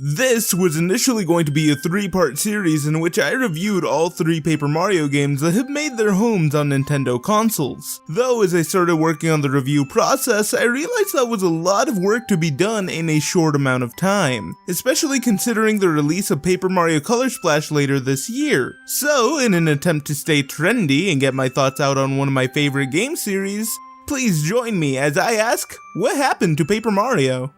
This was initially going to be a 3-part series in which I reviewed all 3 Paper Mario games that have made their homes on Nintendo consoles. Though as I started working on the review process, I realized that was a lot of work to be done in a short amount of time, especially considering the release of Paper Mario Color Splash later this year. So, in an attempt to stay trendy and get my thoughts out on one of my favorite game series, please join me as I ask, what happened to Paper Mario?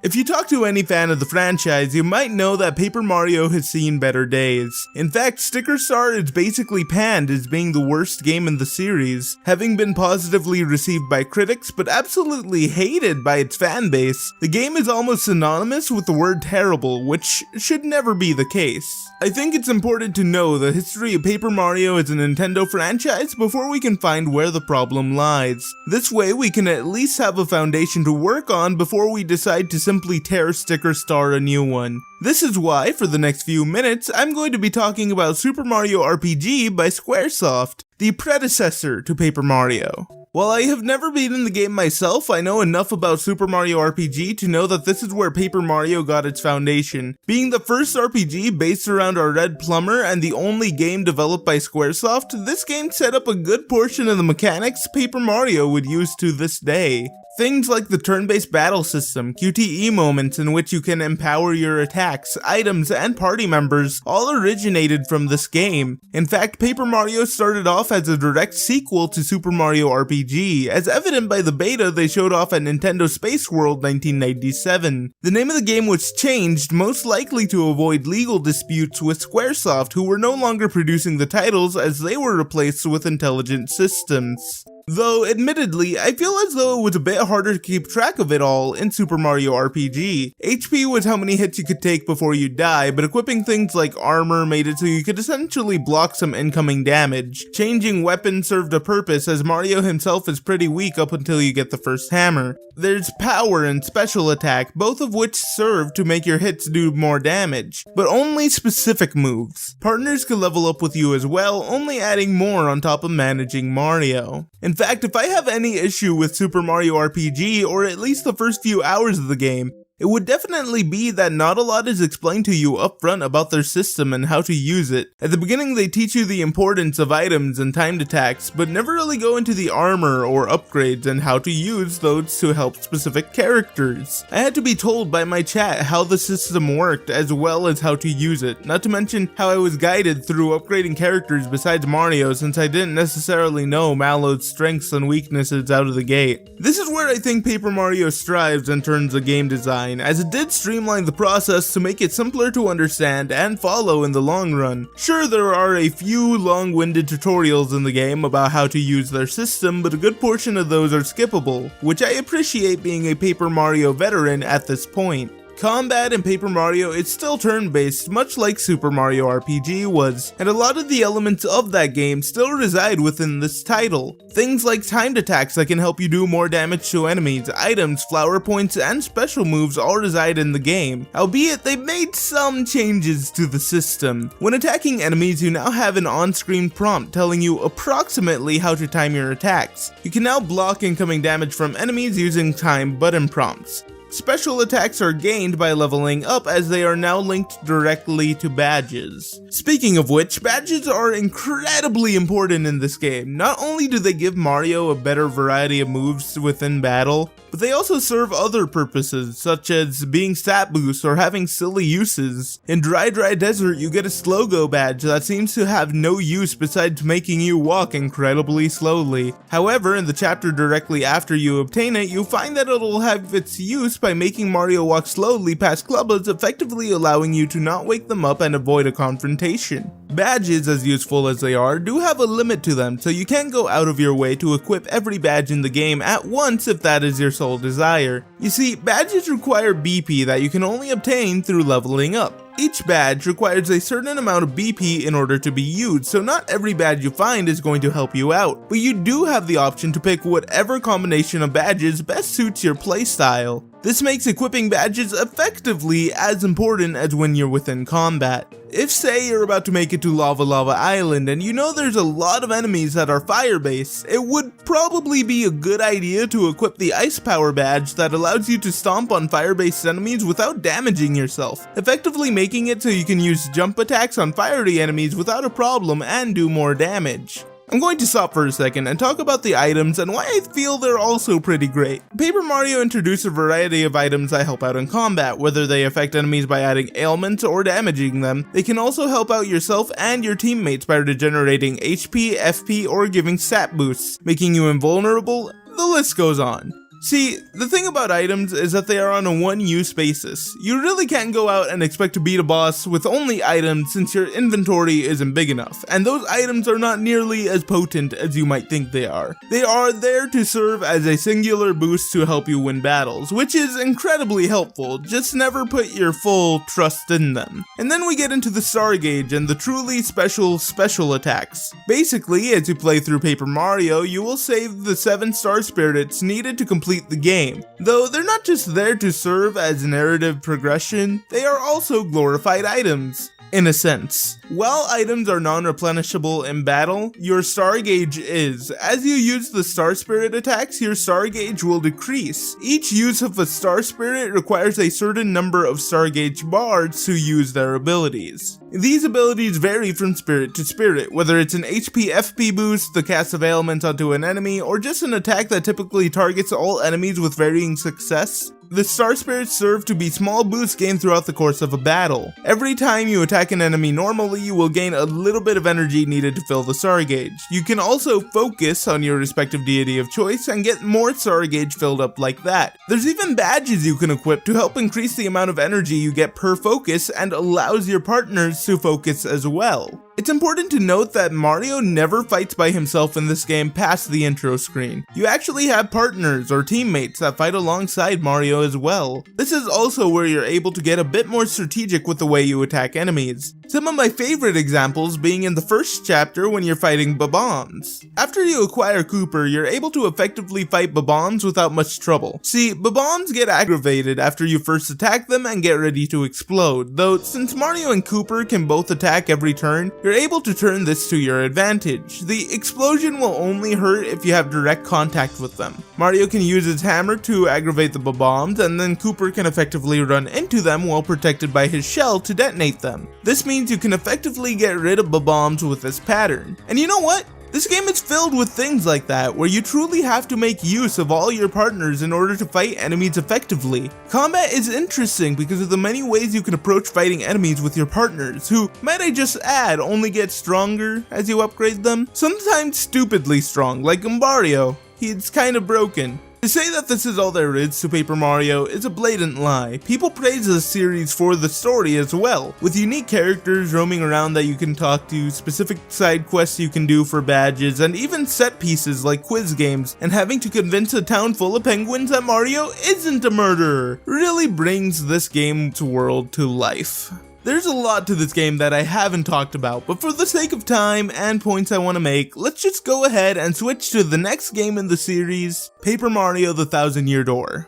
If you talk to any fan of the franchise, you might know that Paper Mario has seen better days. In fact, Sticker Star is basically panned as being the worst game in the series, having been positively received by critics but absolutely hated by its fanbase. The game is almost synonymous with the word terrible, which should never be the case. I think it's important to know the history of Paper Mario as a Nintendo franchise before we can find where the problem lies. This way we can at least have a foundation to work on before we decide to simply tear Sticker Star a new one. This is why, for the next few minutes, I'm going to be talking about Super Mario RPG by Squaresoft, the predecessor to Paper Mario. While I have never beaten the game myself, I know enough about Super Mario RPG to know that this is where Paper Mario got its foundation. Being the first RPG based around our Red Plumber and the only game developed by Squaresoft, this game set up a good portion of the mechanics Paper Mario would use to this day. Things like the turn-based battle system, QTE moments in which you can empower your attacks, items, and party members all originated from this game. In fact, Paper Mario started off as a direct sequel to Super Mario RPG, as evident by the beta they showed off at Nintendo Space World 1997. The name of the game was changed, most likely to avoid legal disputes with Squaresoft, who were no longer producing the titles as they were replaced with intelligent systems. Though, admittedly, I feel as though it was a bit harder to keep track of it all in Super Mario RPG. HP was how many hits you could take before you die, but equipping things like armor made it so you could essentially block some incoming damage. Changing weapons served a purpose, as Mario himself is pretty weak up until you get the first hammer. There's power and special attack, both of which serve to make your hits do more damage, but only specific moves. Partners can level up with you as well, only adding more on top of managing Mario. In fact, if I have any issue with Super Mario RPG, or at least the first few hours of the game, it would definitely be that not a lot is explained to you upfront about their system and how to use it. At the beginning they teach you the importance of items and timed attacks, but never really go into the armor or upgrades and how to use those to help specific characters. I had to be told by my chat how the system worked as well as how to use it, not to mention how I was guided through upgrading characters besides Mario since I didn't necessarily know Mallow's strengths and weaknesses out of the gate. This is where I think Paper Mario strives in terms of game design, as it did streamline the process to make it simpler to understand and follow in the long run. Sure, there are a few long-winded tutorials in the game about how to use their system, but a good portion of those are skippable, which I appreciate being a Paper Mario veteran at this point. Combat in Paper Mario is still turn-based, much like Super Mario RPG was, and a lot of the elements of that game still reside within this title. Things like timed attacks that can help you do more damage to enemies, items, flower points, and special moves all reside in the game, albeit they've made some changes to the system. When attacking enemies, you now have an on-screen prompt telling you approximately how to time your attacks. You can now block incoming damage from enemies using time button prompts. Special attacks are gained by leveling up, as they are now linked directly to badges. Speaking of which, badges are incredibly important in this game. Not only do they give Mario a better variety of moves within battle, but they also serve other purposes, such as being stat boosts or having silly uses. In Dry Desert, you get a Slow-Go badge that seems to have no use besides making you walk incredibly slowly. However, in the chapter directly after you obtain it, you find that it'll have its use by making Mario walk slowly past Clubbas, effectively allowing you to not wake them up and avoid a confrontation. Badges, as useful as they are, do have a limit to them, so you can't go out of your way to equip every badge in the game at once if that is your sole desire. You see, badges require BP that you can only obtain through leveling up. Each badge requires a certain amount of BP in order to be used, so not every badge you find is going to help you out, but you do have the option to pick whatever combination of badges best suits your playstyle. This makes equipping badges effectively as important as when you're within combat. If say you're about to make it to Lava Island and you know there's a lot of enemies that are fire-based, it would probably be a good idea to equip the Ice Power badge that allows you to stomp on fire-based enemies without damaging yourself, effectively making it so you can use jump attacks on fiery enemies without a problem and do more damage. I'm going to stop for a second and talk about the items and why I feel they're also pretty great. Paper Mario introduced a variety of items that help out in combat, whether they affect enemies by adding ailments or damaging them. They can also help out yourself and your teammates by regenerating HP, FP, or giving stat boosts, making you invulnerable. The list goes on. See, the thing about items is that they are on a one-use basis. You really can't go out and expect to beat a boss with only items since your inventory isn't big enough, and those items are not nearly as potent as you might think they are. They are there to serve as a singular boost to help you win battles, which is incredibly helpful, just never put your full trust in them. And then we get into the star gauge and the truly special attacks. Basically, as you play through Paper Mario, you will save the 7 star spirits needed to complete the game. Though they're not just there to serve as narrative progression, they are also glorified items. In a sense. While items are non-replenishable in battle, your star gauge is. As you use the star spirit attacks, your star gauge will decrease. Each use of a star spirit requires a certain number of star gauge bards to use their abilities. These abilities vary from spirit to spirit, whether it's an HP FP boost, the cast of ailments onto an enemy, or just an attack that typically targets all enemies with varying success. The star spirits serve to be small boosts gained throughout the course of a battle. Every time you attack an enemy normally, you will gain a little bit of energy needed to fill the star gauge. You can also focus on your respective deity of choice and get more star gauge filled up like that. There's even badges you can equip to help increase the amount of energy you get per focus and allows your partners to focus as well. It's important to note that Mario never fights by himself in this game past the intro screen. You actually have partners or teammates that fight alongside Mario as well. This is also where you're able to get a bit more strategic with the way you attack enemies. Some of my favorite examples being in the first chapter when you're fighting Bob-ombs. After you acquire Cooper, you're able to effectively fight Bob-ombs without much trouble. See, Bob-ombs get aggravated after you first attack them and get ready to explode, though since Mario and Cooper can both attack every turn, you're able to turn this to your advantage. The explosion will only hurt if you have direct contact with them. Mario can use his hammer to aggravate the Bob-ombs, and then Cooper can effectively run into them while protected by his shell to detonate them. This means you can effectively get rid of Bob-ombs with this pattern. And you know what? This game is filled with things like that, where you truly have to make use of all your partners in order to fight enemies effectively. Combat is interesting because of the many ways you can approach fighting enemies with your partners, who, might I just add, only get stronger as you upgrade them. Sometimes stupidly strong, like Mario. He's kinda broken. To say that this is all there is to Paper Mario is a blatant lie. People praise this series for the story as well, with unique characters roaming around that you can talk to, specific side quests you can do for badges, and even set pieces like quiz games, and having to convince a town full of penguins that Mario isn't a murderer really brings this game's world to life. There's a lot to this game that I haven't talked about, but for the sake of time and points I want to make, let's just go ahead and switch to the next game in the series, Paper Mario: The Thousand-Year Door.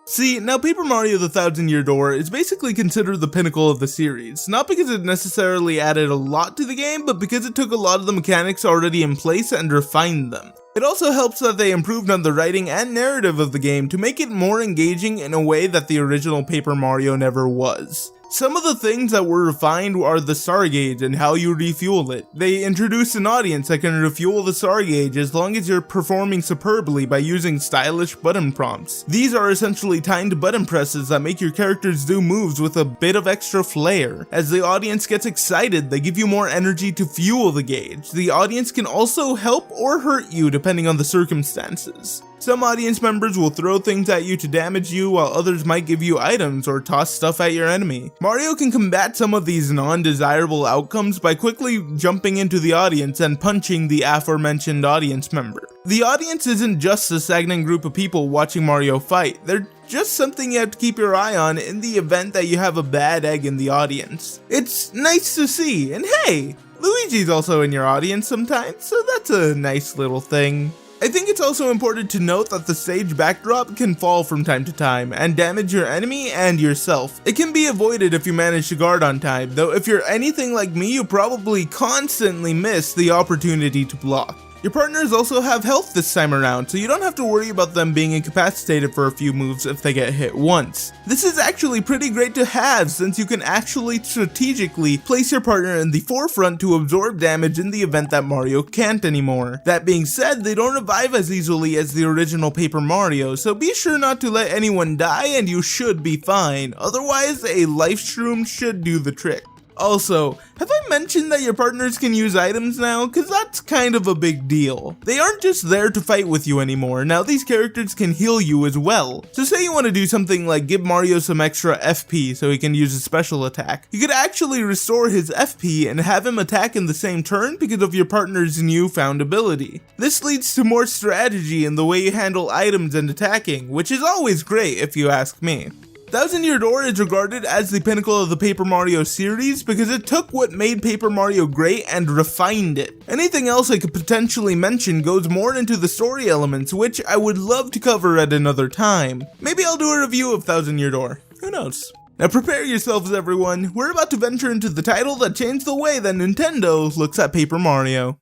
See, now Paper Mario: The Thousand-Year Door is basically considered the pinnacle of the series, not because it necessarily added a lot to the game, but because it took a lot of the mechanics already in place and refined them. It also helps that they improved on the writing and narrative of the game to make it more engaging in a way that the original Paper Mario never was. Some of the things that were refined are the star gauge and how you refuel it. They introduced an audience that can refuel the star gauge as long as you're performing superbly by using stylish button prompts. These are essentially timed button presses that make your characters do moves with a bit of extra flair. As the audience gets excited, they give you more energy to fuel the gauge. The audience can also help or hurt you depending on the circumstances. Some audience members will throw things at you to damage you, while others might give you items or toss stuff at your enemy. Mario can combat some of these non-desirable outcomes by quickly jumping into the audience and punching the aforementioned audience member. The audience isn't just a stagnant group of people watching Mario fight, they're just something you have to keep your eye on in the event that you have a bad egg in the audience. It's nice to see, and hey, Luigi's also in your audience sometimes, so that's a nice little thing. I think it's also important to note that the stage backdrop can fall from time to time and damage your enemy and yourself. It can be avoided if you manage to guard on time, though if you're anything like me, you probably constantly miss the opportunity to block. Your partners also have health this time around, so you don't have to worry about them being incapacitated for a few moves if they get hit once. This is actually pretty great to have, since you can actually strategically place your partner in the forefront to absorb damage in the event that Mario can't anymore. That being said, they don't revive as easily as the original Paper Mario, so be sure not to let anyone die and you should be fine. Otherwise, a life shroom should do the trick. Also, have I mentioned that your partners can use items now? Cause that's kind of a big deal. They aren't just there to fight with you anymore, now these characters can heal you as well. So say you want to do something like give Mario some extra FP so he can use a special attack. You could actually restore his FP and have him attack in the same turn because of your partner's newfound ability. This leads to more strategy in the way you handle items and attacking, which is always great if you ask me. Thousand Year Door is regarded as the pinnacle of the Paper Mario series because it took what made Paper Mario great and refined it. Anything else I could potentially mention goes more into the story elements, which I would love to cover at another time. Maybe I'll do a review of Thousand Year Door, who knows. Now prepare yourselves everyone, we're about to venture into the title that changed the way that Nintendo looks at Paper Mario.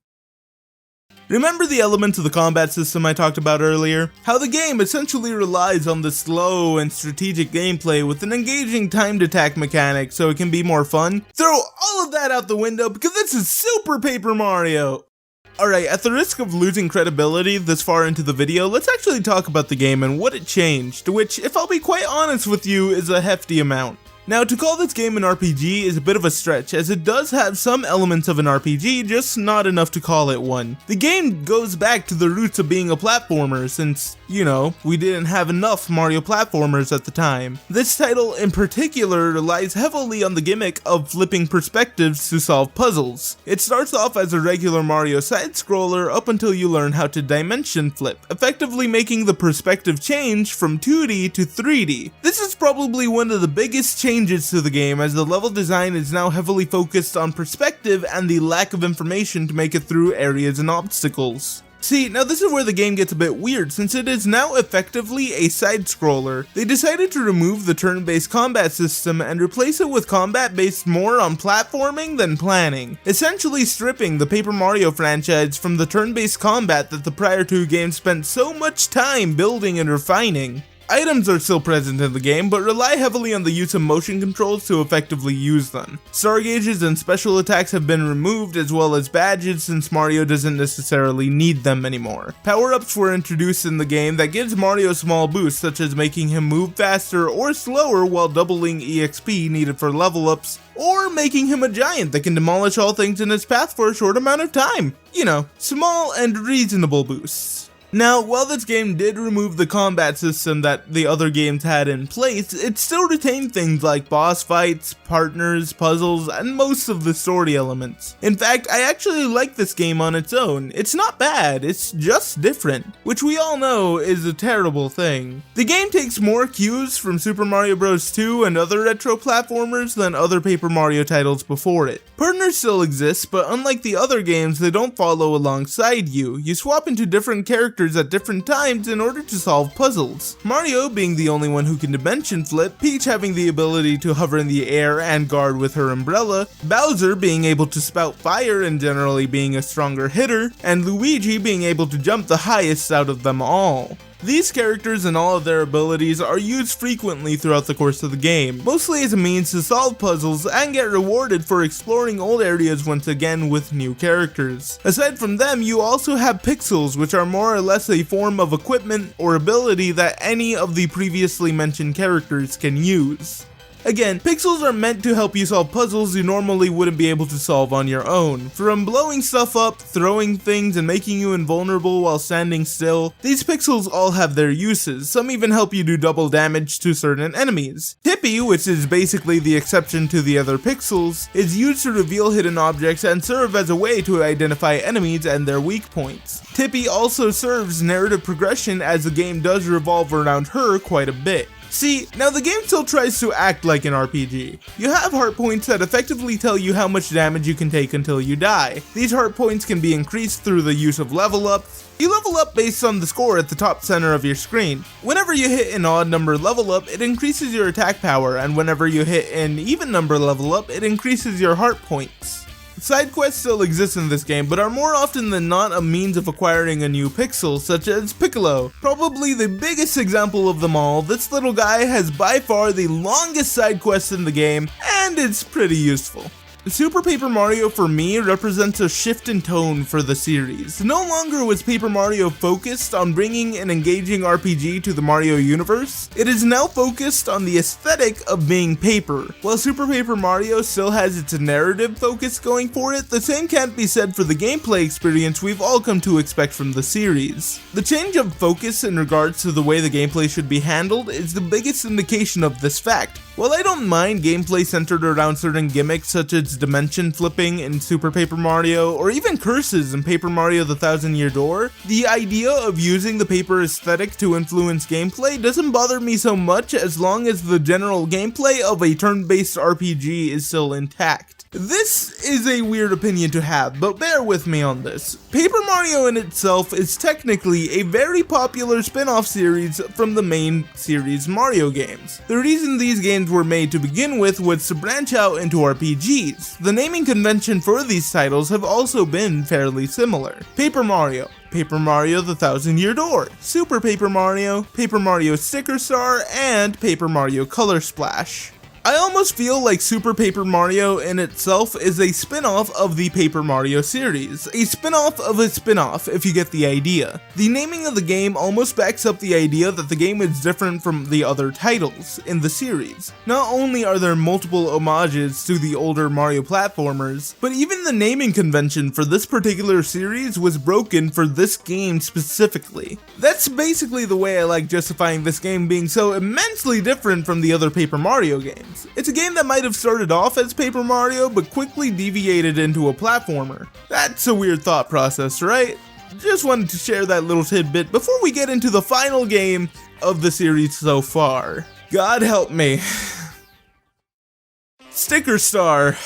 Remember the elements of the combat system I talked about earlier? How the game essentially relies on the slow and strategic gameplay with an engaging timed attack mechanic so it can be more fun? Throw all of that out the window because this is Super Paper Mario! Alright, at the risk of losing credibility this far into the video, let's actually talk about the game and what it changed, which, if I'll be quite honest with you, is a hefty amount. Now, to call this game an RPG is a bit of a stretch, as it does have some elements of an RPG, just not enough to call it one. The game goes back to the roots of being a platformer, since, you know, we didn't have enough Mario platformers at the time. This title in particular relies heavily on the gimmick of flipping perspectives to solve puzzles. It starts off as a regular Mario side-scroller up until you learn how to dimension flip, effectively making the perspective change from 2D to 3D. This is probably one of the biggest changes to the game, as the level design is now heavily focused on perspective and the lack of information to make it through areas and obstacles. See, now this is where the game gets a bit weird, since it is now effectively a side-scroller. They decided to remove the turn-based combat system and replace it with combat based more on platforming than planning, essentially stripping the Paper Mario franchise from the turn-based combat that the prior two games spent so much time building and refining. Items are still present in the game, but rely heavily on the use of motion controls to effectively use them. Star gauges and special attacks have been removed, as well as badges, since Mario doesn't necessarily need them anymore. Power-ups were introduced in the game that gives Mario small boosts, such as making him move faster or slower while doubling EXP needed for level-ups, or making him a giant that can demolish all things in his path for a short amount of time. You know, small and reasonable boosts. Now, while this game did remove the combat system that the other games had in place, it still retained things like boss fights, partners, puzzles, and most of the story elements. In fact, I actually like this game on its own. It's not bad, it's just different, which we all know is a terrible thing. The game takes more cues from Super Mario Bros. 2 and other retro platformers than other Paper Mario titles before it. Partners still exist, but unlike the other games, they don't follow alongside you. You swap into different characters at different times in order to solve puzzles. Mario being the only one who can dimension flip, Peach having the ability to hover in the air and guard with her umbrella, Bowser being able to spout fire and generally being a stronger hitter, and Luigi being able to jump the highest out of them all. These characters and all of their abilities are used frequently throughout the course of the game, mostly as a means to solve puzzles and get rewarded for exploring old areas once again with new characters. Aside from them, you also have pixels, which are more or less a form of equipment or ability that any of the previously mentioned characters can use. Again, pixels are meant to help you solve puzzles you normally wouldn't be able to solve on your own. From blowing stuff up, throwing things, and making you invulnerable while standing still, these pixels all have their uses. Some even help you do double damage to certain enemies. Tippy, which is basically the exception to the other pixels, is used to reveal hidden objects and serve as a way to identify enemies and their weak points. Tippy also serves narrative progression, as the game does revolve around her quite a bit. See, now the game still tries to act like an RPG. You have heart points that effectively tell you how much damage you can take until you die. These heart points can be increased through the use of level ups. You level up based on the score at the top center of your screen. Whenever you hit an odd number level up, it increases your attack power, and whenever you hit an even number level up, it increases your heart points. Side quests still exist in this game, but are more often than not a means of acquiring a new pixel, such as Piccolo. Probably the biggest example of them all, this little guy has by far the longest side quest in the game, and it's pretty useful. Super Paper Mario for me represents a shift in tone for the series. No longer was Paper Mario focused on bringing an engaging RPG to the Mario universe, it is now focused on the aesthetic of being paper. While Super Paper Mario still has its narrative focus going for it, the same can't be said for the gameplay experience we've all come to expect from the series. The change of focus in regards to the way the gameplay should be handled is the biggest indication of this fact. While I don't mind gameplay centered around certain gimmicks such as dimension flipping in Super Paper Mario, or even curses in Paper Mario the Thousand Year Door, the idea of using the paper aesthetic to influence gameplay doesn't bother me so much as long as the general gameplay of a turn-based RPG is still intact. This is a weird opinion to have, but bear with me on this. Paper Mario in itself is technically a very popular spin-off series from the main series Mario games. The reason these games were made to begin with was to branch out into RPGs. The naming convention for these titles have also been fairly similar. Paper Mario the Thousand Year Door, Super Paper Mario Sticker Star, and Paper Mario Color Splash. I almost feel like Super Paper Mario in itself is a spin-off of the Paper Mario series. A spin-off of a spin-off, if you get the idea. The naming of the game almost backs up the idea that the game is different from the other titles in the series. Not only are there multiple homages to the older Mario platformers, but even the naming convention for this particular series was broken for this game specifically. That's basically the way I like justifying this game being so immensely different from the other Paper Mario games. It's a game that might have started off as Paper Mario, but quickly deviated into a platformer. That's a weird thought process, right? Just wanted to share that little tidbit before we get into the final game of the series so far. God help me. Sticker Star.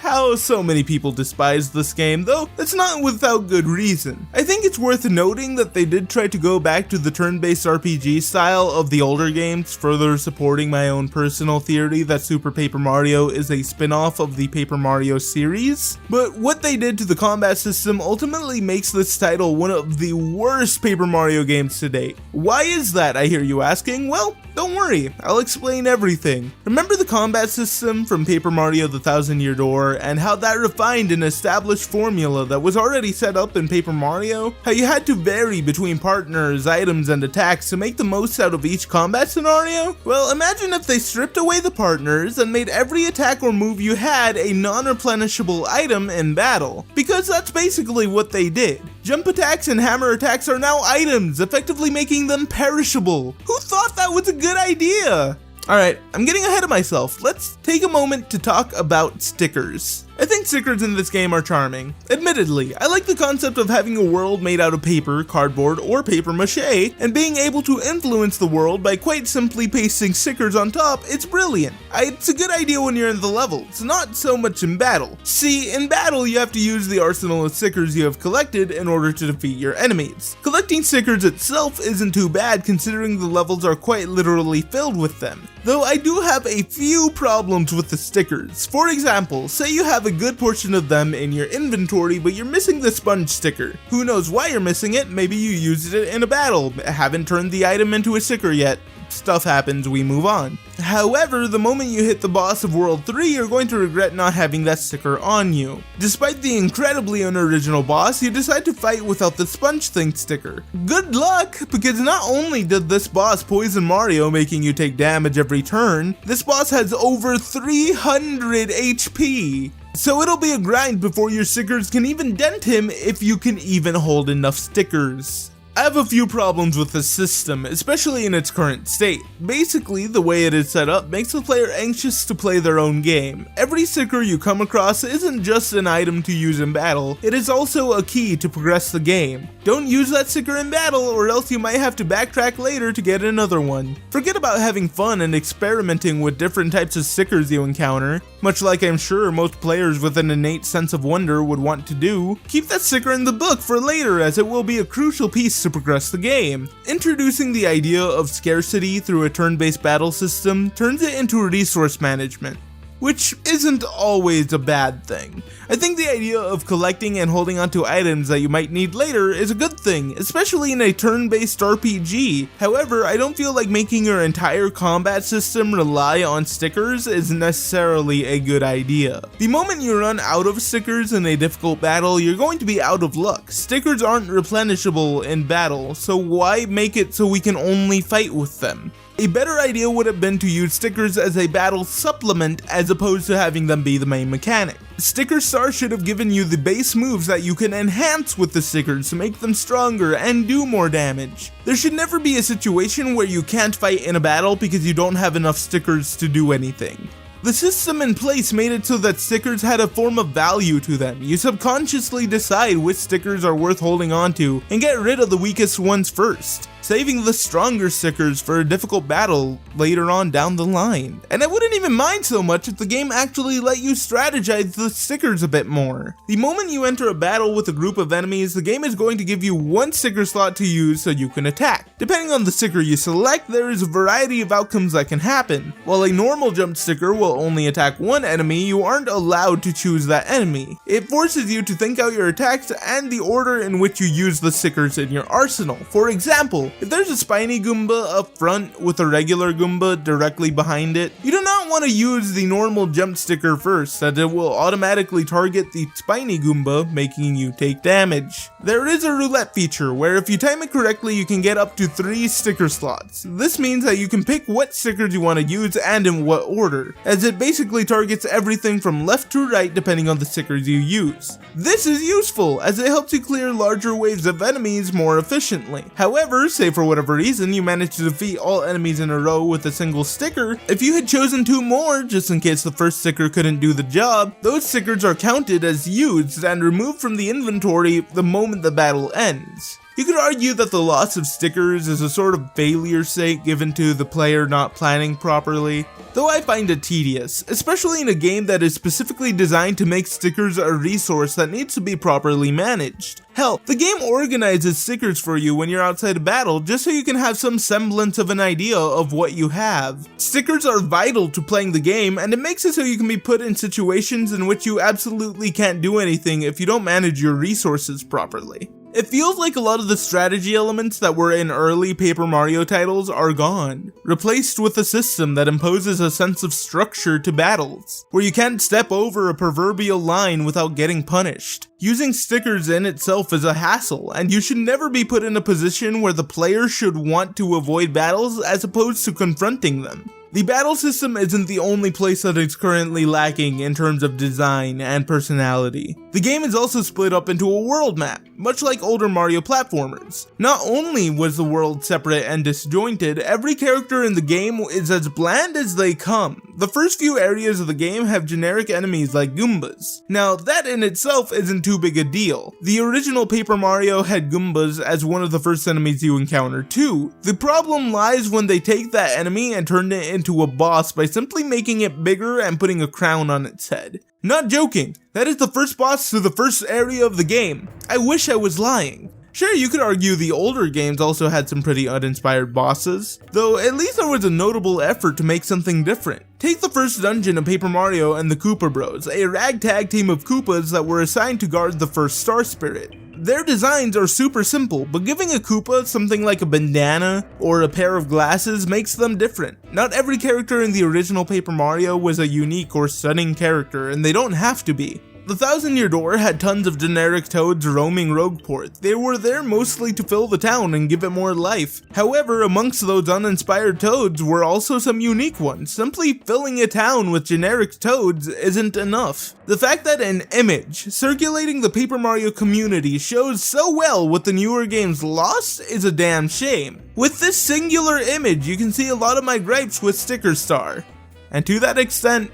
How so many people despise this game, though it's not without good reason. I think it's worth noting that they did try to go back to the turn-based RPG style of the older games, further supporting my own personal theory that Super Paper Mario is a spin-off of the Paper Mario series. But what they did to the combat system ultimately makes this title one of the worst Paper Mario games to date. Why is that, I hear you asking? Well, don't worry, I'll explain everything. Remember the combat system from Paper Mario the Thousand Year Door, and how that refined an established formula that was already set up in Paper Mario? How you had to vary between partners, items, and attacks to make the most out of each combat scenario? Well, imagine if they stripped away the partners and made every attack or move you had a non-replenishable item in battle. Because that's basically what they did. Jump attacks and hammer attacks are now items, effectively making them perishable. Who thought that was a good idea? Alright, I'm getting ahead of myself. Let's take a moment to talk about stickers. I think stickers in this game are charming. Admittedly, I like the concept of having a world made out of paper, cardboard, or paper mache, and being able to influence the world by quite simply pasting stickers on top. It's brilliant. It's a good idea when you're in the levels, not so much in battle. See, in battle you have to use the arsenal of stickers you have collected in order to defeat your enemies. Collecting stickers itself isn't too bad considering the levels are quite literally filled with them. Though I do have a few problems with the stickers. For example, say you have a good portion of them in your inventory, but you're missing the sponge sticker. Who knows why you're missing it? Maybe you used it in a battle, haven't turned the item into a sticker yet. Stuff happens, we move on. However, the moment you hit the boss of World 3, you're going to regret not having that sticker on you. Despite the incredibly unoriginal boss, you decide to fight without the sponge thing sticker. Good luck, because not only did this boss poison Mario, making you take damage every turn, this boss has over 300 HP. So it'll be a grind before your stickers can even dent him if you can even hold enough stickers. I have a few problems with the system, especially in its current state. Basically, the way it is set up makes the player anxious to play their own game. Every sticker you come across isn't just an item to use in battle, it is also a key to progress the game. Don't use that sticker in battle or else you might have to backtrack later to get another one. Forget about having fun and experimenting with different types of stickers you encounter, much like I'm sure most players with an innate sense of wonder would want to do. Keep that sticker in the book for later, as it will be a crucial piece to progress the game. Introducing the idea of scarcity through a turn-based battle system turns it into resource management, which isn't always a bad thing. I think the idea of collecting and holding onto items that you might need later is a good thing, especially in a turn-based RPG. However, I don't feel like making your entire combat system rely on stickers is necessarily a good idea. The moment you run out of stickers in a difficult battle, you're going to be out of luck. Stickers aren't replenishable in battle, so why make it so we can only fight with them? A better idea would have been to use stickers as a battle supplement as opposed to having them be the main mechanic. Sticker Star should have given you the base moves that you can enhance with the stickers to make them stronger and do more damage. There should never be a situation where you can't fight in a battle because you don't have enough stickers to do anything. The system in place made it so that stickers had a form of value to them. You subconsciously decide which stickers are worth holding onto and get rid of the weakest ones first, saving the stronger stickers for a difficult battle later on down the line. And I wouldn't even mind so much if the game actually let you strategize the stickers a bit more. The moment you enter a battle with a group of enemies, the game is going to give you one sticker slot to use so you can attack. Depending on the sticker you select, there is a variety of outcomes that can happen. While a normal jump sticker will only attack one enemy, you aren't allowed to choose that enemy. It forces you to think out your attacks and the order in which you use the stickers in your arsenal. For example, if there's a spiny Goomba up front with a regular Goomba directly behind it, you do not want to use the normal jump sticker first, as it will automatically target the spiny Goomba, making you take damage. There is a roulette feature where if you time it correctly you can get up to 3 sticker slots. This means that you can pick what stickers you want to use and in what order, as it basically targets everything from left to right depending on the stickers you use. This is useful as it helps you clear larger waves of enemies more efficiently. However, say for whatever reason you managed to defeat all enemies in a row with a single sticker, if you had chosen 2 more just in case the first sticker couldn't do the job, those stickers are counted as used and removed from the inventory the moment the battle ends. You could argue that the loss of stickers is a sort of failure state given to the player not planning properly, though I find it tedious, especially in a game that is specifically designed to make stickers a resource that needs to be properly managed. Hell, the game organizes stickers for you when you're outside a battle just so you can have some semblance of an idea of what you have. Stickers are vital to playing the game, and it makes it so you can be put in situations in which you absolutely can't do anything if you don't manage your resources properly. It feels like a lot of the strategy elements that were in early Paper Mario titles are gone, replaced with a system that imposes a sense of structure to battles, where you can't step over a proverbial line without getting punished. Using stickers in itself is a hassle, and you should never be put in a position where the player should want to avoid battles as opposed to confronting them. The battle system isn't the only place that it's currently lacking in terms of design and personality. The game is also split up into a world map, much like older Mario platformers. Not only was the world separate and disjointed, every character in the game is as bland as they come. The first few areas of the game have generic enemies like Goombas. Now, that in itself isn't too big a deal. The original Paper Mario had Goombas as one of the first enemies you encounter too. The problem lies when they take that enemy and turn it into a boss by simply making it bigger and putting a crown on its head. Not joking, that is the first boss to the first area of the game. I wish I was lying. Sure, you could argue the older games also had some pretty uninspired bosses, though at least there was a notable effort to make something different. Take the first dungeon of Paper Mario and the Koopa Bros, a ragtag team of Koopas that were assigned to guard the first Star Spirit. Their designs are super simple, but giving a Koopa something like a bandana or a pair of glasses makes them different. Not every character in the original Paper Mario was a unique or stunning character, and they don't have to be. The 1000-Year Door had tons of generic toads roaming Rogueport. They were there mostly to fill the town and give it more life. However, amongst those uninspired toads were also some unique ones. Simply filling a town with generic toads isn't enough. The fact that an image circulating the Paper Mario community shows so well what the newer games lost is a damn shame. With this singular image, you can see a lot of my gripes with Sticker Star. And to that extent,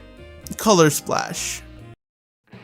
Color Splash.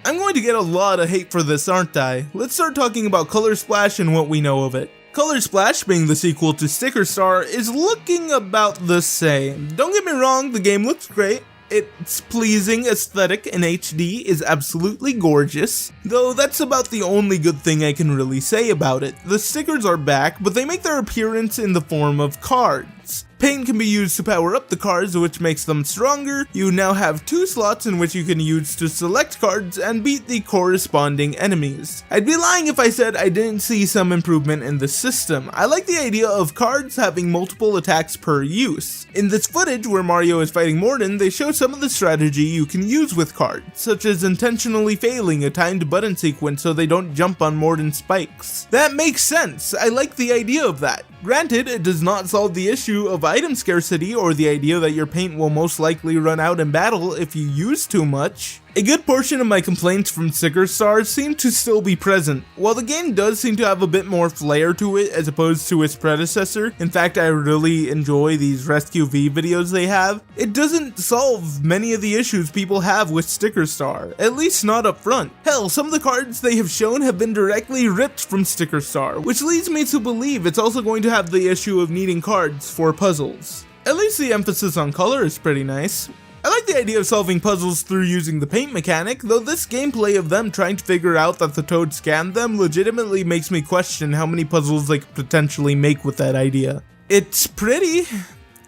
I'm going to get a lot of hate for this, aren't I? Let's start talking about Color Splash and what we know of it. Color Splash, being the sequel to Sticker Star, is looking about the same. Don't get me wrong, the game looks great. Its pleasing aesthetic in HD is absolutely gorgeous, though that's about the only good thing I can really say about it. The stickers are back, but they make their appearance in the form of cards. Paint can be used to power up the cards, which makes them stronger. You now have 2 slots in which you can use to select cards and beat the corresponding enemies. I'd be lying if I said I didn't see some improvement in the system. I like the idea of cards having multiple attacks per use. In this footage where Mario is fighting Morden, they show some of the strategy you can use with cards, such as intentionally failing a timed button sequence so they don't jump on Morden's spikes. That makes sense. I like the idea of that. Granted, it does not solve the issue of item scarcity or the idea that your paint will most likely run out in battle if you use too much. A good portion of my complaints from Sticker Star seem to still be present. While the game does seem to have a bit more flair to it as opposed to its predecessor, in fact I really enjoy these Rescue V videos they have, it doesn't solve many of the issues people have with Sticker Star, at least not up front. Hell, some of the cards they have shown have been directly ripped from Sticker Star, which leads me to believe it's also going to have the issue of needing cards for puzzles. At least the emphasis on color is pretty nice. I like the idea of solving puzzles through using the paint mechanic, though this gameplay of them trying to figure out that the toad scanned them legitimately makes me question how many puzzles they could potentially make with that idea. It's pretty.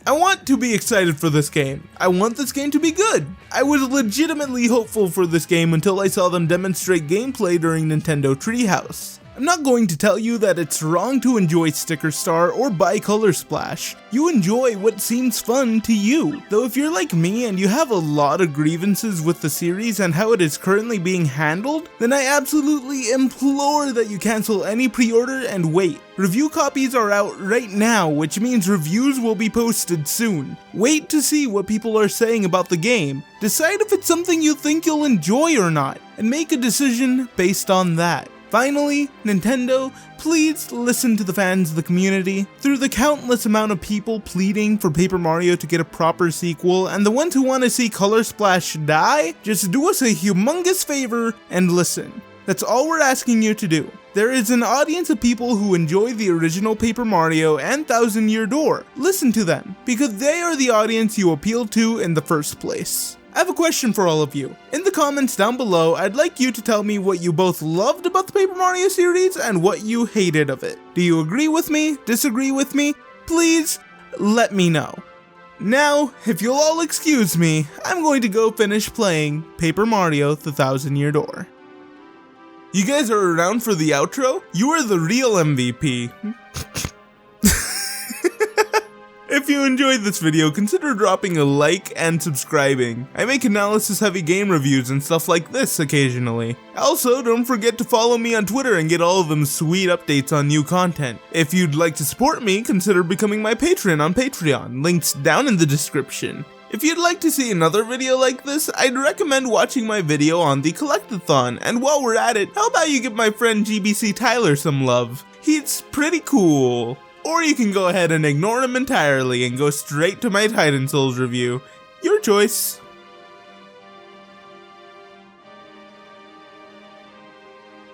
I want to be excited for this game. I want this game to be good. I was legitimately hopeful for this game until I saw them demonstrate gameplay during Nintendo Treehouse. I'm not going to tell you that it's wrong to enjoy Sticker Star or buy Color Splash. You enjoy what seems fun to you. Though if you're like me and you have a lot of grievances with the series and how it is currently being handled, then I absolutely implore that you cancel any pre-order and wait. Review copies are out right now, which means reviews will be posted soon. Wait to see what people are saying about the game, decide if it's something you think you'll enjoy or not, and make a decision based on that. Finally, Nintendo, please listen to the fans of the community. Through the countless amount of people pleading for Paper Mario to get a proper sequel, and the ones who want to see Color Splash die, just do us a humongous favor and listen. That's all we're asking you to do. There is an audience of people who enjoy the original Paper Mario and 1000-Year Door. Listen to them, because they are the audience you appeal to in the first place. I have a question for all of you. In the comments down below, I'd like you to tell me what you both loved about the Paper Mario series and what you hated of it. Do you agree with me? Disagree with me? Please let me know. Now, if you'll all excuse me, I'm going to go finish playing Paper Mario: The 1000-Year Door. You guys are around for the outro? You are the real MVP. If you enjoyed this video, consider dropping a like and subscribing. I make analysis-heavy game reviews and stuff like this occasionally. Also, don't forget to follow me on Twitter and get all of them sweet updates on new content. If you'd like to support me, consider becoming my patron on Patreon, links down in the description. If you'd like to see another video like this, I'd recommend watching my video on the Collectathon, and while we're at it, how about you give my friend GBC Tyler some love? He's pretty cool. Or you can go ahead and ignore him entirely and go straight to my Titan Souls review. Your choice.